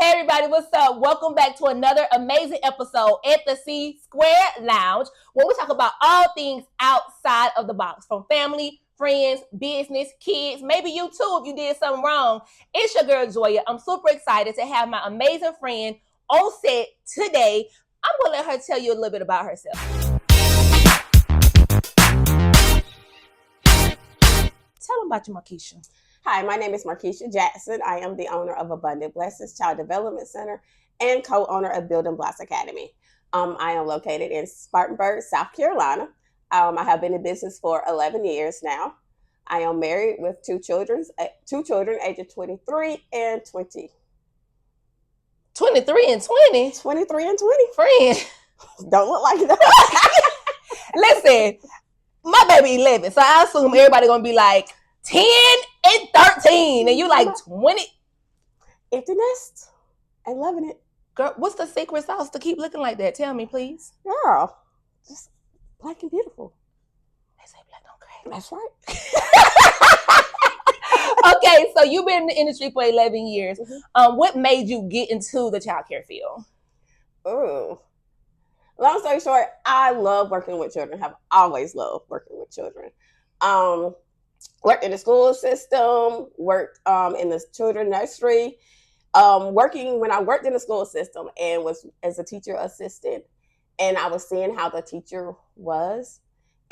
Hey everybody, what's up? Welcome back to another amazing episode at the C Square Lounge, where we talk about all things outside of the box, from family, friends, business, kids, maybe you too if you did something wrong. It's your girl Joyia. I'm super excited to have my amazing friend on set today. I'm going to let her tell you a little bit about herself. Tell them about you, Markesha. Hi, my name is Markesha Jackson. I am the owner of Abundant Blessings Child Development Center and co-owner of Building Blocks Academy. I am located in Spartanburg, South Carolina. I have been in business for 11 years now. I am married with two children, ages 23 and 20. 23 and 20? 23 and 20. Friend. Don't look like that. Listen, my baby 11, so I assume everybody gonna be like 10 and 13, and you like 20. Empty nest and loving it. Girl, what's the secret sauce to keep looking like that? Tell me, please. Girl, just black and beautiful. They say black don't crack. That's right. Okay, so you've been in the industry for 11 years. Mm-hmm. What made you get into the childcare field? Ooh. Long story short, I love working with children. Have always loved working with children. Worked in the school system, worked in the children nursery, when I worked in the school system and was as a teacher assistant, and I was seeing how the teacher was,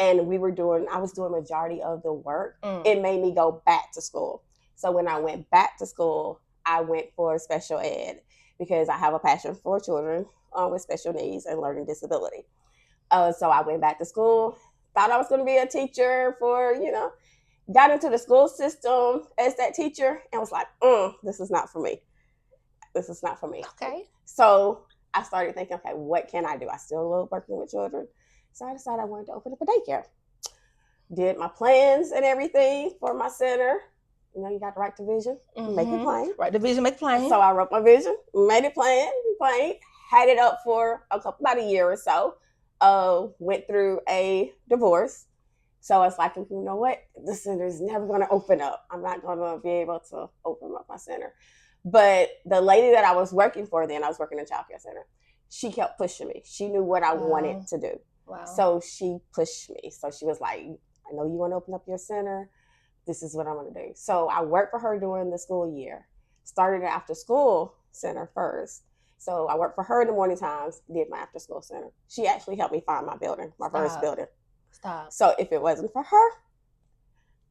and I was doing majority of the work. It made me go back to school. So when I went back to school, I went for special ed because I have a passion for children with special needs and learning disability. So I went back to school, thought I was going to be a teacher got into the school system as that teacher and was like, this is not for me. This is not for me. Okay. So I started thinking, okay, what can I do? I still love working with children. So I decided I wanted to open up a daycare. Did my plans and everything for my center. You know, you got to write the vision, make it plain. Write the vision, make it plain. So I wrote my vision, made it plain, had it up for about a year or so. Went through a divorce. So it's like, you know what? The center is never going to open up. I'm not going to be able to open up my center. But the lady that I was working for then, I was working in a childcare center, she kept pushing me. She knew what I wanted to do. Wow. So she pushed me. So she was like, I know you want to open up your center. This is what I'm going to do. So I worked for her during the school year. Started an after school center first. So I worked for her in the morning times, did my after school center. She actually helped me find my building, my first building. Stop. So if it wasn't for her,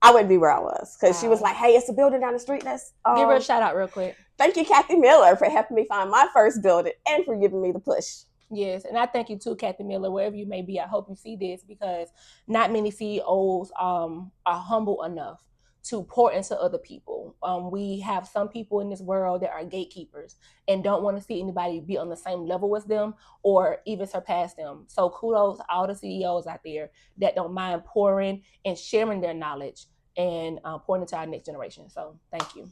I wouldn't be where I was. Because she was like, hey, it's a building down the street. Give her a shout out real quick. Thank you, Kathy Miller, for helping me find my first building and for giving me the push. Yes, and I thank you too, Kathy Miller, wherever you may be. I hope you see this, because not many CEOs are humble enough to pour into other people. We have some people in this world that are gatekeepers and don't want to see anybody be on the same level as them or even surpass them. So kudos to all the CEOs out there that don't mind pouring and sharing their knowledge and pouring into our next generation. So thank you.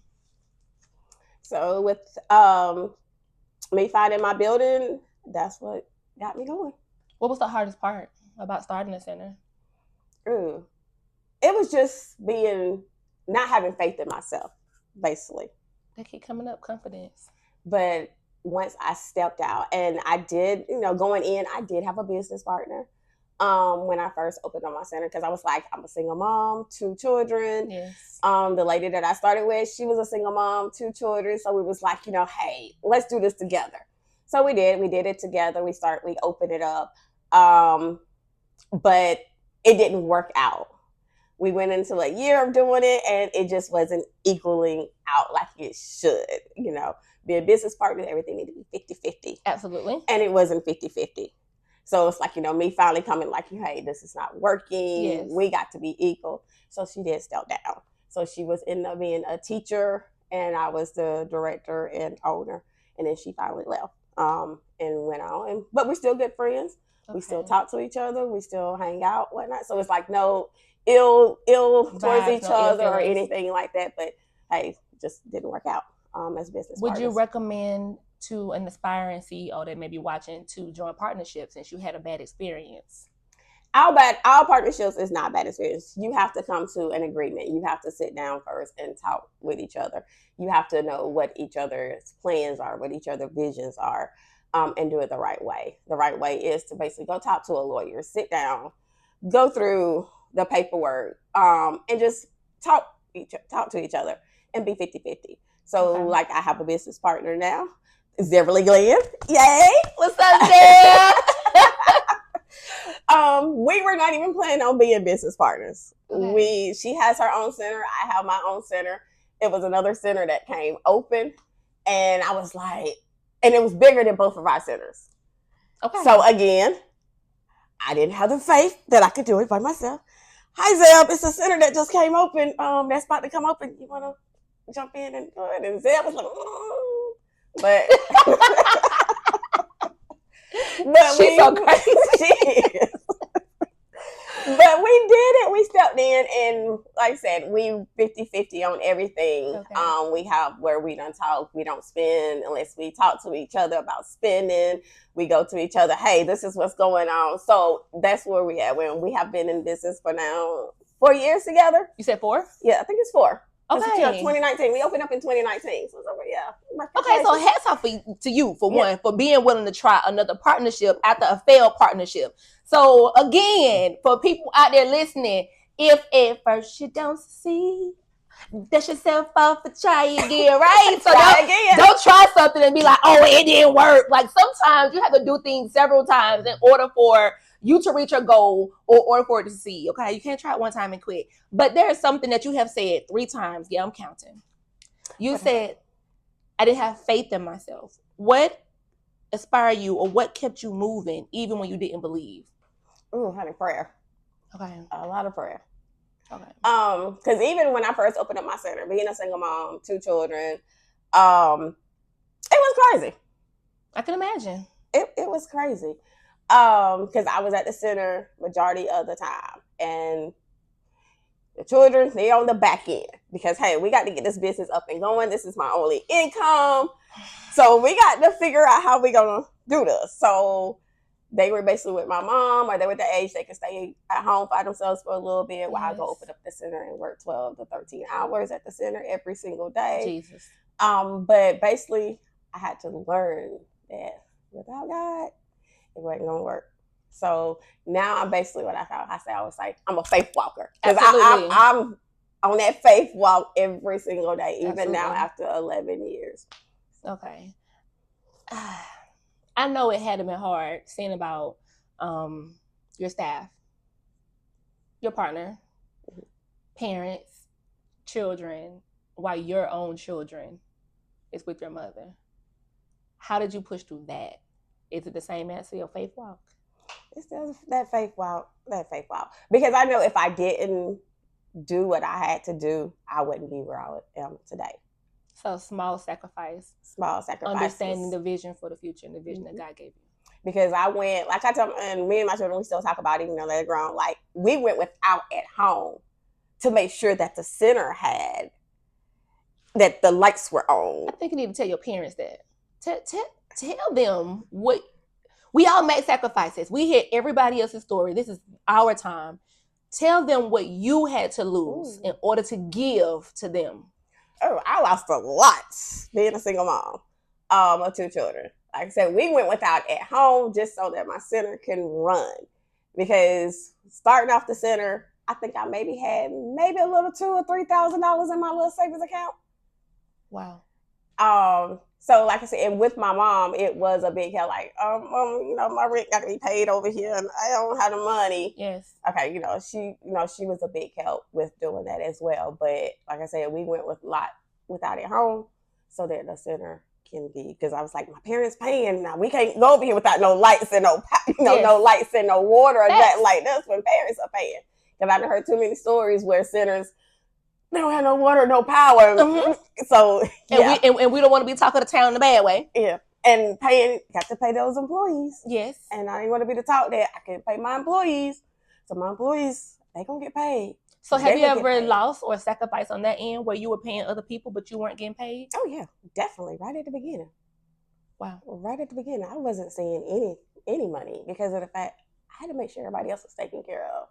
So with me finding my building, that's what got me going. What was the hardest part about starting a center? It was just not having faith in myself, basically. They keep coming up, confidence. But once I stepped out, and I did, going in, I did have a business partner when I first opened up my center, because I was like, I'm a single mom, 2 children. Yes. The lady that I started with, she was a single mom, 2 children. So we was like, hey, let's do this together. So we did it together. We opened it up. But it didn't work out. We went into a year of doing it, and it just wasn't equaling out like it should. Being business partners, everything needed to be 50-50. Absolutely. And it wasn't 50-50. So it's like, me finally coming like, hey, this is not working. Yes. We got to be equal. So she did step down. So she was ended up being a teacher, and I was the director and owner. And then she finally left and went on. But we're still good friends. Okay. We still talk to each other. We still hang out, whatnot. So it's like no ill towards each other or anything like that. But hey, just didn't work out as business Would partners. you recommend to an aspiring CEO that may be watching to join partnerships since you had a bad experience? Our partnerships is not bad experience. You have to come to an agreement. You have to sit down first and talk with each other. You have to know what each other's plans are, what each other's visions are, and do it the right way. The right way is to basically go talk to a lawyer, sit down, go through the paperwork, and just talk to each other and be 50-50. So, Okay. like, I have a business partner now, Zeverly Glenn. Yay! What's up, Dad? We were not even planning on being business partners. Okay. She has her own center. I have my own center. It was another center that came open, and I was like, and it was bigger than both of our centers. Okay. So again, I didn't have the faith that I could do it by myself. Hi Zeb, it's a center that just came open. That's about to come open. You want to jump in and do it? And Zeb was like, but she's so crazy. She is. But we did it. We stepped in, and like I said, we 50-50 on everything. Okay. We have where we don't talk, we don't spend unless we talk to each other about spending. We go to each other, hey, this is what's going on. So that's where we at. When we have been in business for now 4 years together. You said 4? Yeah, I think it's 4. Okay. 2019. We opened up in 2019. So yeah. Okay, so hats off to you for one, for being willing to try another partnership after a failed partnership. So again, for people out there listening, if at first you don't succeed, dust yourself off and try again, right? So don't try something and be like, oh, it didn't work. Like sometimes you have to do things several times in order for you to reach your goal or order for it to succeed. Okay, you can't try it one time and quit. But there's something that you have said 3 times. Yeah, I'm counting. You said, I didn't have faith in myself. What inspired you, or what kept you moving even when you didn't believe? Ooh, honey, prayer. Okay. A lot of prayer. Okay. Because even when I first opened up my center, being a single mom, 2 children, it was crazy. I can imagine. It was crazy. Because I was at the center majority of the time, and the children, they're on the back end because, hey, we got to get this business up and going. This is my only income. So we got to figure out how we going to do this. So they were basically with my mom, or they were the age they could stay at home by themselves for a little bit while I go open up the center and work 12 to 13 hours at the center every single day. Jesus. But basically, I had to learn that without God, it wasn't going to work. So now I'm basically what I was like, I'm a faith walker. Because I'm on that faith walk every single day, even now after 11 years. Okay. I know it had to be hard seeing about your staff, your partner, parents, children, while your own children is with your mother. How did you push through that? Is it the same as your faith walk? It's still that faith walk. Because I know if I didn't do what I had to do, I wouldn't be where I am today. So small sacrifices. Understanding the vision for the future and the vision that God gave you. Because I went, like I told, and me and my children, we still talk about it, even though they're grown. Like, we went without at home to make sure that the center had, that the lights were on. I think you need to tell your parents that. Tell them what. We all make sacrifices. We hear everybody else's story. This is our time. Tell them what you had to lose in order to give to them. Oh, I lost a lot being a single mom of 2 children. Like I said, we went without at home just so that my center can run. Because starting off the center, I think I had a little $2,000 or $3,000 in my little savings account. Wow. So like I said, and with my mom, it was a big help. Like, my rent got to be paid over here, and I don't have the money. Yes. Okay, she was a big help with doing that as well. But like I said, we went with a lot without at home, so that the center can be. Because I was like, my parents paying now. We can't go over here without no lights and no lights and no water or nothing like this when parents are paying. Because I've heard too many stories where centers, they don't have no water, no power. Mm-hmm. So and we don't want to be talking to town in a bad way. Yeah, and got to pay those employees. Yes, and I didn't want to be the talk that I can pay my employees. So my employees, they gonna get paid. So have you ever lost or sacrificed on that end where you were paying other people but you weren't getting paid? Oh yeah, definitely. Right at the beginning. Wow. Right at the beginning, I wasn't seeing any money because of the fact I had to make sure everybody else was taken care of.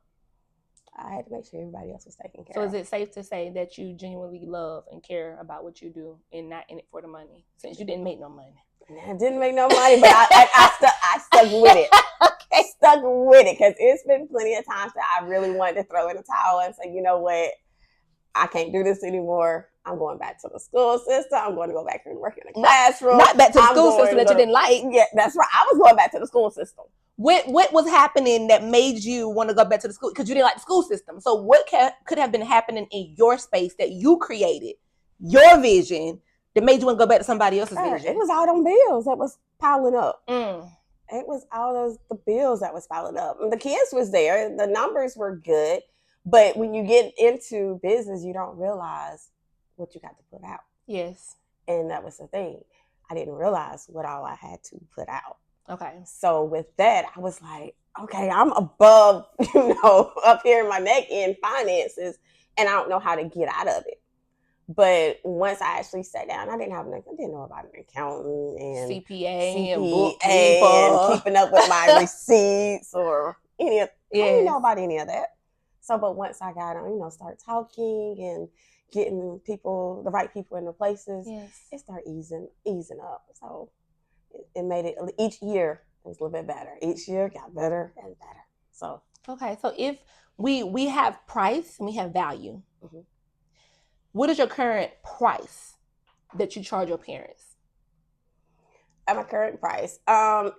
I had to make sure everybody else was taken care So of. is it safe to say that you genuinely love and care about what you do and not in it for the money, since you didn't make no money? I didn't make no money, but I stuck with it. Okay. Stuck with it, because it's been plenty of times that I really wanted to throw in the towel and say, you know what, I can't do this anymore. I'm going back to the school system. I'm going to go back and work in the classroom. Not back to the school system that you didn't like. Yeah, that's right. I was going back to the school system. What was happening that made you want to go back to the school? Because you didn't like the school system. So what could have been happening in your space that you created, your vision, that made you want to go back to somebody else's vision? It was all them bills that was piling up. It was all the bills that was piling up. And the kids was there. The numbers were good. But when you get into business, you don't realize what you got to put out. Yes. And that was the thing. I didn't realize what all I had to put out. Okay. So with that, I was like, okay, I'm above, up here in my neck in finances, and I don't know how to get out of it. But once I actually sat down, I didn't know about an accountant and CPA and bookkeeper and keeping up with my receipts or any of. I didn't know about any of that. So, but once I got on, start talking and getting the right people in the places, it started easing up. So it made it, each year it was a little bit better. Each year got better and better. So okay, so if we have price and we have value, what is your current price that you charge your parents? At my current price,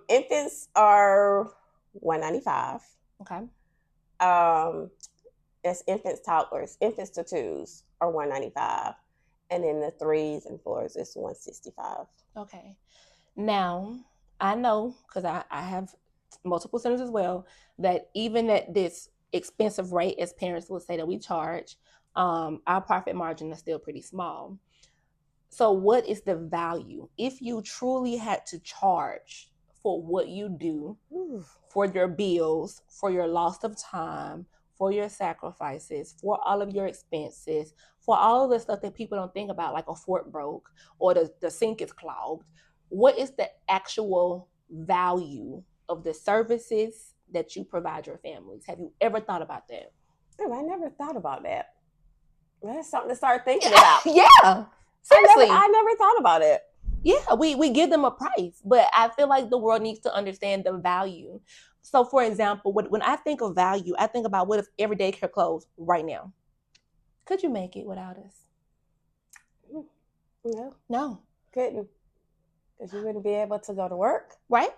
infants are $195. Okay. It's infants, toddlers, infants to twos are $195, and then the 3s and 4s is $165. Okay. Now I know, because I have multiple centers as well, that even at this expensive rate, as parents will say that we charge, our profit margin is still pretty small. So what is the value if you truly had to charge for what you do, for your bills, for your loss of time, for your sacrifices, for all of your expenses, for all of the stuff that people don't think about, like a fork broke or the sink is clogged? What is the actual value of the services that you provide your families? Have you ever thought about that? Oh, I never thought about that. That's something to start thinking about. Yeah. Seriously. I never thought about it. Yeah, we give them a price, but I feel like the world needs to understand the value. So, for example, when I think of value, I think about, what if every daycare closed right now? Could you make it without us? No. Couldn't. Because you wouldn't be able to go to work. Right.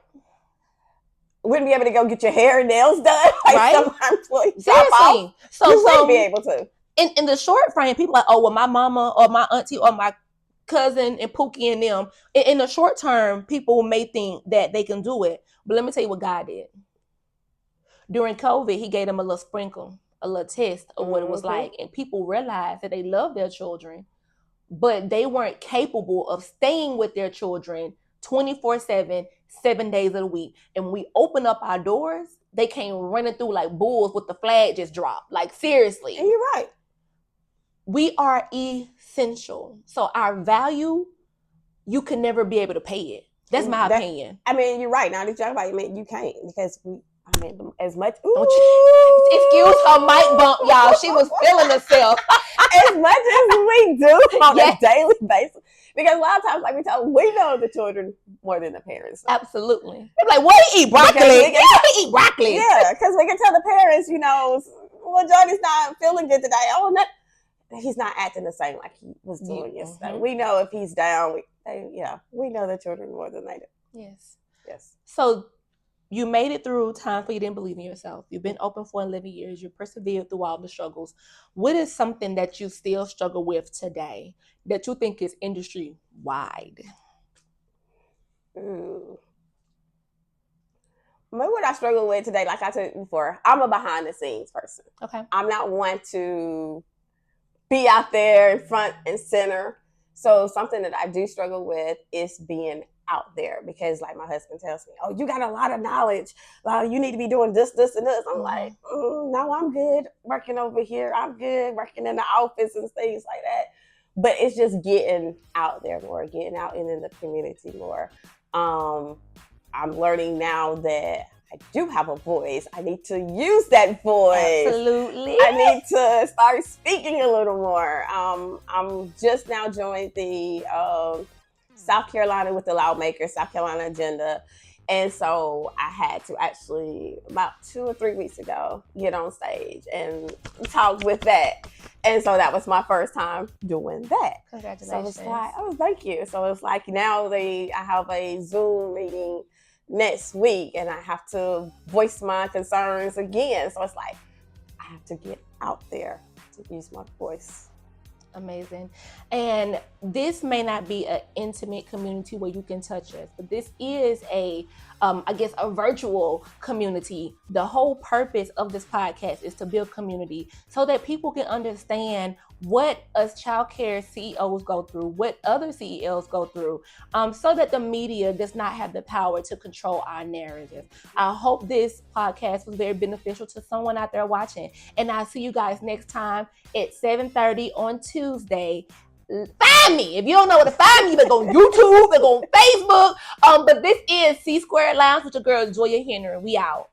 Wouldn't be able to go get your hair and nails done. Like right. Some employees. Seriously. So you wouldn't be able to. In the short frame, people are like, oh, well, my mama or my auntie or my cousin and Pookie and them. In the short term, people may think that they can do it. But let me tell you what God did. During COVID, he gave them a little sprinkle, a little test of what it was like. And people realized that they love their children, but they weren't capable of staying with their children 24/7, 7 days of the week. And when we open up our doors, they came running through like bulls with the flag just dropped. Like, seriously. And you're right. We are essential. So our value, you can never be able to pay it. That's my opinion. I mean, you're right. Now that you talk about it, you can't, because as much. Excuse her mic bump, y'all. She was feeling herself. As much as we do on a daily basis. Because a lot of times, like we know the children more than the parents. Absolutely. They're like, what, he eat broccoli? He eat broccoli. Yeah, because we can tell the parents, well, Johnny's not feeling good today. Oh, no. He's not acting the same like he was doing yesterday. We know if he's down, we know the children more than they do. Yes. So you made it through times where you didn't believe in yourself. You've been open for 11 years. You persevered through all the struggles. What is something that you still struggle with today that you think is industry wide? Maybe what I struggle with today, like I said before, I'm a behind the scenes person. Okay. I'm not one to be out there in front and center. So something that I do struggle with is being out there, because like my husband tells me, oh, you got a lot of knowledge. You need to be doing this, and this. I'm like, no, I'm good working over here. I'm good working in the office and things like that. But it's just getting out there more, getting out in the community more. I'm learning now that I do have a voice. I need to use that voice. Absolutely. I need to start speaking a little more. I'm just now joined the South Carolina with the Loudmakers, South Carolina Agenda. And so I had to actually, about 2 or 3 weeks ago, get on stage and talk with that. And so that was my first time doing that. Congratulations. So it's like, oh, thank you. So it's like now I have a Zoom meeting next week and I have to voice my concerns again. So it's like, I have to get out there to use my voice. Amazing. And this may not be an intimate community where you can touch us, but this is a virtual community. The whole purpose of this podcast is to build community so that people can understand what us childcare CEOs go through, what other CEOs go through, so that the media does not have the power to control our narrative. I hope this podcast was very beneficial to someone out there watching. And I'll see you guys next time at 7:30 on Tuesday. Find me. If you don't know where to find me, you better go on YouTube, you better go on Facebook. But this is C Squared Lounge with your girl, Joyia Henry. We out.